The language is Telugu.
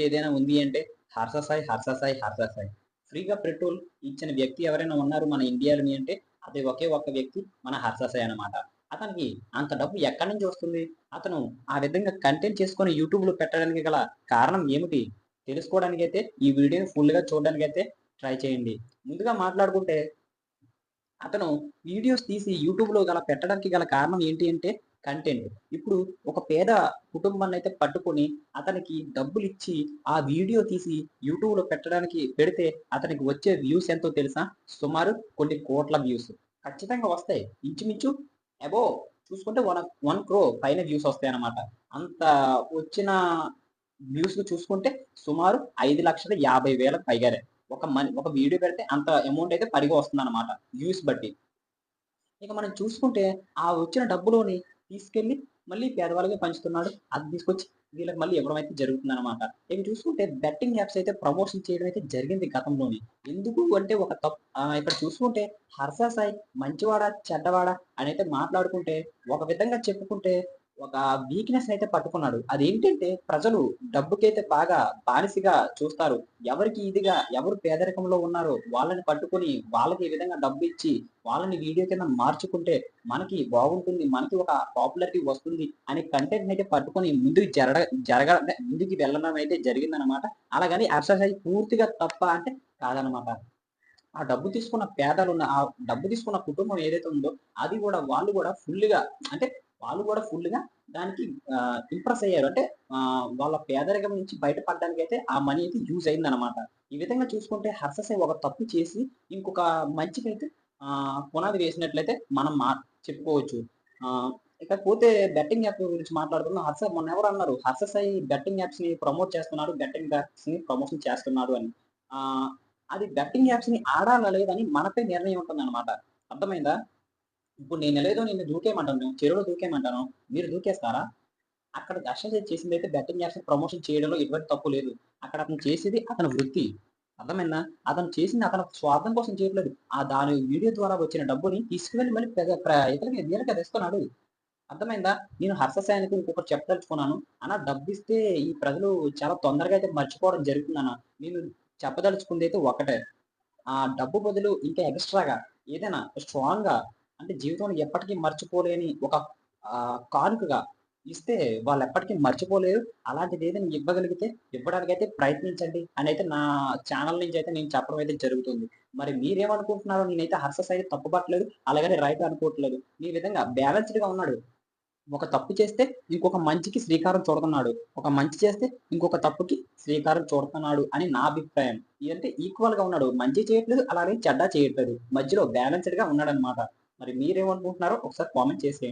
ఏదైనా ఉంది అంటే హర్ష సాయి, హర్ష సాయి, హర్ష సాయి. ఫ్రీగా పెట్రోల్ ఇచ్చిన వ్యక్తి ఎవరైనా ఉన్నారు మన ఇండియాలోని అంటే అది ఒకే ఒక్క వ్యక్తి మన హర్ష సాయి అన్నమాట. అతనికి అంత డబ్బు ఎక్కడి నుంచి వస్తుంది? అతను ఆ విధంగా కంటెంట్ చేసుకొని యూట్యూబ్‌లో పెట్టడానికి గల కారణం ఏమిటి? తెలుసుకోవడానికైతే ఈ వీడియోని ఫుల్‌గా చూడడానికైతే ట్రై చేయండి. ముందుగా మాట్లాడుకుంటే అతను వీడియోస్ తీసి యూట్యూబ్‌లో పెట్టడానికి గల కారణం ఏంటి అంటే కంటెంట్. ఇప్పుడు ఒక పేద కుటుంబాన్నయితే పట్టుకొని అతనికి డబ్బులిచ్చి ఆ వీడియో తీసి యూట్యూబ్‌లో పెట్టడానికి పెడితే అతనికి వచ్చే వ్యూస్ ఎంతో తెలుసా? సుమారు కొన్ని కోట్ల వ్యూస్. ఖచ్చితంగా వస్తాయి. ఇంచుమించు అబోవ్ చూసుకుంటే 1,00,00,000 పైన వ్యూస్ వస్తాయన్నమాట. అంత వచ్చిన వ్యూస్‌లు చూసుకుంటే సుమారు 5,50,000 పైగానే. ఒక వీడియో పెడితే అంత అమౌంట్ అయితే పడిగా వస్తుందన్నమాట. వ్యూస్ బట్టి. ఇక మనం చూసుకుంటే, ఆ వచ్చిన డబ్బులోని తీసుకెళ్ళి మళ్ళీ పేదవాళ్ళకే పంచుతున్నాడు. అది తీసుకొచ్చి వీళ్ళకి మళ్ళీ ఇవ్వడం అయితే జరుగుతుందనమాట. ఇక చూసుకుంటే బెట్టింగ్ యాప్స్ అయితే ప్రమోషన్ చేయడం అయితే జరిగింది గతంలోని. ఎందుకు అంటే ఇక్కడ చూసుకుంటే 'హర్ష సాయి' మంచివాడా? చెడ్డవాడా? అనైతే మాట్లాడుకుంటే ఒక విధంగా చెప్పుకుంటే ఒక వీక్‌నెస్ అయితే పట్టుకున్నాడు. అదేంటంటే ప్రజలు డబ్బుకైతే బాగా బానిసగా చూస్తారు. ఎవరు పేదరికంలో ఉన్నారో వాళ్ళని పట్టుకొని వాళ్ళకి ఈ విధంగా డబ్బిచ్చి వాళ్ళని వీడియో కింద మార్చుకుంటే మనకి బాగుంటుంది. మనకి ఒక పాపులారిటీ వస్తుంది అనే కంటెంట్‌నయితే పట్టుకొని ముందుకు అంటే ముందుకు వెళ్ళడం అయితే జరిగిందనమాట. అలాగని ఎక్సర్‌సైజ్ పూర్తిగా తప్పా అంటే కాదనమాట. ఆ డబ్బు తీసుకున్న కుటుంబం ఏదైతే ఉందో అది గూడా వాళ్ళు గూడా ఫుల్లుగా అంటే వాళ్ళు గూడా ఫుల్లుగా దానికి ఇంప్రెస్ అయ్యారు. అంటే వాళ్ళ పేదరికం నుంచి బయటపడడానికైతే ఆ మనీ అయితే యూజ్ అయిందనమాట. ఈ విధంగా చూసుకుంటే 'హర్ష సాయి' ఒక తప్పు చేసి ఇంకొక మంచికైతే పునాది వేసినట్లయితే మనం చెప్పుకోవచ్చు. ఆహ్, ఇకపోతే బెట్టింగ్ యాప్ గురించి మాట్లాడుకుందాం. మొన్నెవరో అన్నారు 'హర్ష సాయి' బెట్టింగ్ యాప్స్‌ని ప్రమోట్ చేస్తున్నాడు. బెట్టింగ్ యాప్స్‌ని ప్రమోషన్ చేస్తున్నాడు అని. ఆహ్, అది బెట్టింగ్ యాప్స్‌ని ఆడాలా లేదా అని మనపై నిర్ణయం ఉంటుందనమాట. అర్థమైందా? ఇప్పుడు నేనెలాగో నిన్ను దూకేయమంటాను. చెరువులో దూకేయమంటాను. మీరు దూకేస్తారా? అక్కడ దర్శన్ చేసిందైతే బెట్టింగ్ యాప్స్‌ని ప్రమోషన్ చేయడంలో ఎటువంటి తప్పు లేదు. అక్కడ అతను చేసేది అతని వృత్తి. అర్థమైందా? అతను చేసింది అతను స్వార్థం కోసం చేయట్లేదు. దాని వీడియో ద్వారా వచ్చిన డబ్బుని తీసుకువెళ్ళి మళ్ళీ పెద ప్ర ఇతరులకి వీళ్ళకి ఇస్తున్నాడు. అర్థమైందా? నేను హర్ష సాయినికి ఇంకొకటి చెప్పదలుచుకున్నాను. అన్న డబ్బిస్తే ఈ ప్రజలు చాలా తొందరగా అయితే మర్చిపోవడం జరుగుతుందన్న. నేను చెప్పదలుచుకుందైతే ఒకటే. ఆ డబ్బు బదులు ఇంకా ఎక్స్‌ట్రాగా ఏదైనా స్ట్రాంగ్‌గా అంటే జీవితంలో ఎప్పటికీ మర్చిపోలేని ఒక కానుకగా ఇస్తే వాళ్ళెప్పటికీ మర్చిపోలేరు. అలాంటిదేదైనా ఇవ్వగలిగితే ఇవ్వడానికైతే ప్రయత్నించండి అనైతే నా ఛానల్ నుంచయితే నేను చెప్పడం అయితే జరుగుతుంది. మరి మీరేమనుకుంటున్నారో నేనైతే హర్ష సాయి తప్పు పట్టలేదు. అలాగని రైట్ అనుకోవట్లేదు. ఈ విధంగా బ్యాలెన్స్‌డ్‌గా ఉన్నాడు. ఒక తప్పు చేస్తే ఇంకొక మంచికి శ్రీకారం చుడుతున్నాడు. ఒక మంచి చేస్తే ఇంకొక తప్పుకి శ్రీకారం చుడుతున్నాడు అని నా అభిప్రాయం. అంటే ఈక్వల్‌గా ఉన్నాడు. మంచి చేయట్లేదు, అలానే చెడ్డ చేయట్లేదు. మధ్యలో బ్యాలెన్స్‌డ్‌గా ఉన్నాడన్నమాట. మరి మీరేమనుకుంటున్నారో ఒకసారి కామెంట్ చేసేయండి.